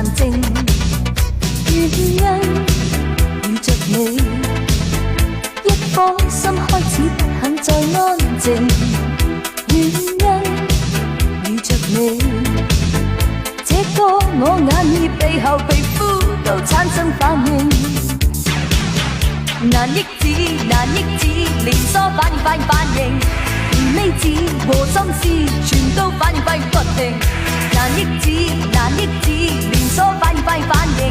難靜，原因遇着你，一顆心開始不肯再安靜，原因遇着你，這個我眼耳鼻喉皮膚都產生反應，難抑制難抑制，連鎖反應，尾子和心思全都反應不停，難抑制難抑制，連鎖反應，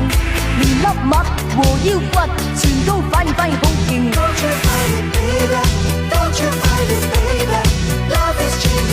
連粒脈和腰骨全都反應好勁。Don't you fight it, baby. Don't you fight it, baby. Love is changing.